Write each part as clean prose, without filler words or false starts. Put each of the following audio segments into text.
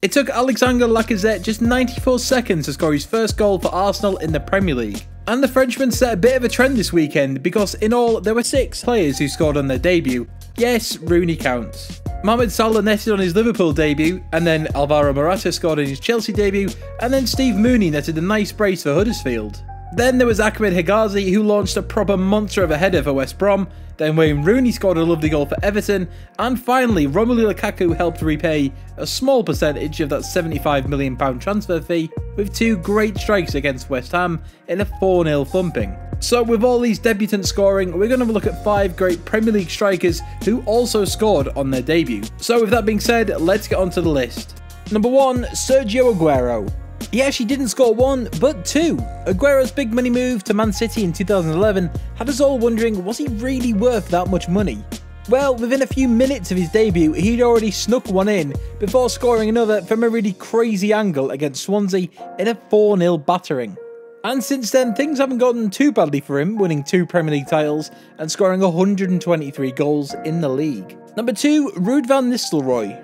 It took Alexander Lacazette just 94 seconds to score his first goal for Arsenal in the Premier League. And the Frenchman set a bit of a trend this weekend because in all there were 6 players who scored on their debut. Yes, Rooney counts. Mohamed Salah netted on his Liverpool debut, and then Alvaro Morata scored on his Chelsea debut, and then Steve Mooney netted a nice brace for Huddersfield. Then there was Ahmed Hegazi, who launched a proper monster of a header for West Brom. Then Wayne Rooney scored a lovely goal for Everton, and finally Romelu Lukaku helped repay a small percentage of that £75 million transfer fee with 2 great strikes against West Ham in a 4-0 thumping. So with all these debutants scoring, we're going to look at 5 great Premier League strikers who also scored on their debut. So with that being said, let's get onto the list. Number 1, Sergio Aguero. He actually didn't score 1, but 2. Aguero's big money move to Man City in 2011 had us all wondering, was he really worth that much money? Well, within a few minutes of his debut, he'd already snuck one in before scoring another from a really crazy angle against Swansea in a 4-0 battering. And since then, things haven't gotten too badly for him, winning 2 Premier League titles and scoring 123 goals in the league. Number 2, RUUD van Nistelrooy.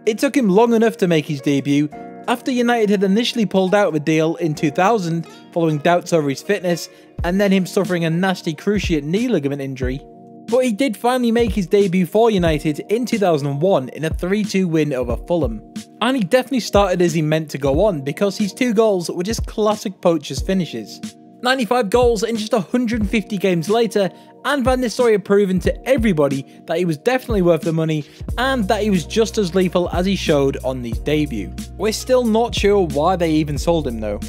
It took him long enough to make his debut, after United had initially pulled out of a deal in 2000 following doubts over his fitness and then him suffering a nasty cruciate knee ligament injury. But he did finally make his debut for United in 2001 in a 3-2 win over Fulham. And he definitely started as he meant to go on because his 2 goals were just classic poacher's finishes. 95 goals in just 150 games later, and Van Nistelrooy had proven to everybody that he was definitely worth the money and that he was just as lethal as he showed on his debut. We're still not sure why they even sold him though.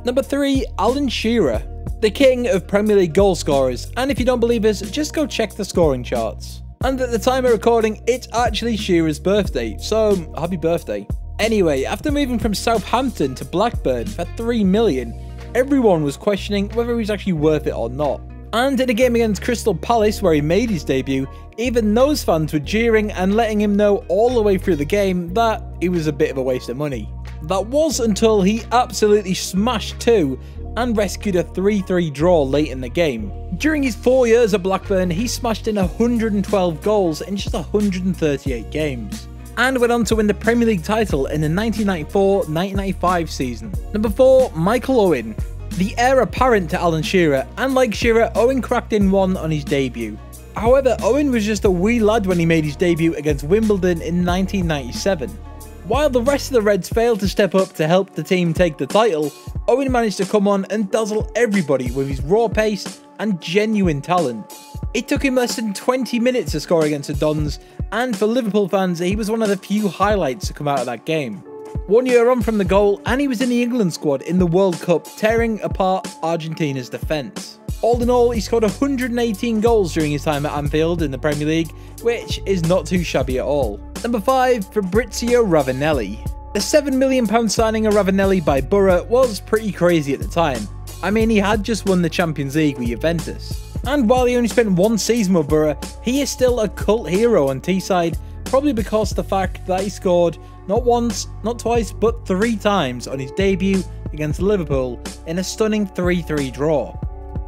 Number 3, Alan Shearer, the king of Premier League goal scorers, and if you don't believe us, just go check the scoring charts. And at the time of recording, it's actually Shearer's birthday, so happy birthday. Anyway, after moving from Southampton to Blackburn for $3 million, everyone was questioning whether he was actually worth it or not. And in a game against Crystal Palace where he made his debut, even those fans were jeering and letting him know all the way through the game that he was a bit of a waste of money. That was until he absolutely smashed 2 and rescued a 3-3 draw late in the game. During his 4 years at Blackburn, he smashed in 112 goals in just 138 games. And went on to win the Premier League title in the 1994-1995 season. Number 4, Michael Owen. The heir apparent to Alan Shearer, and like Shearer, Owen cracked in 1 on his debut. However, Owen was just a wee lad when he made his debut against Wimbledon in 1997. While the rest of the Reds failed to step up to help the team take the title, Owen managed to come on and dazzle everybody with his raw pace and genuine talent. It took him less than 20 minutes to score against the Dons, and for Liverpool fans, he was one of the few highlights to come out of that game. 1 year on from the goal, and he was in the England squad in the World Cup, tearing apart Argentina's defence. All in all, he scored 118 goals during his time at Anfield in the Premier League, which is not too shabby at all. Number 5, Fabrizio Ravanelli. The £7 million signing of Ravanelli by Borough was pretty crazy at the time. I mean, he had just won the Champions League with Juventus. And while he only spent 1 season with Borough, he is still a cult hero on Teesside, probably because of the fact that he scored not once, not twice, but 3 times on his debut against Liverpool in a stunning 3-3 draw.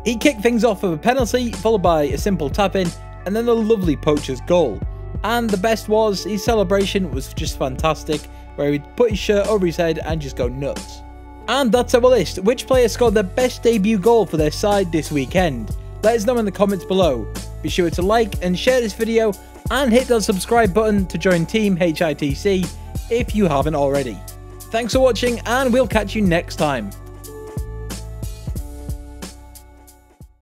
He kicked things off with a penalty, followed by a simple tap-in, and then a lovely poacher's goal. And the best was, his celebration was just fantastic, where he'd put his shirt over his head and just go nuts. And that's our list. Which player scored their best debut goal for their side this weekend? Let us know in the comments below. Be sure to like and share this video, and hit that subscribe button to join Team HITC if you haven't already. Thanks for watching, and we'll catch you next time.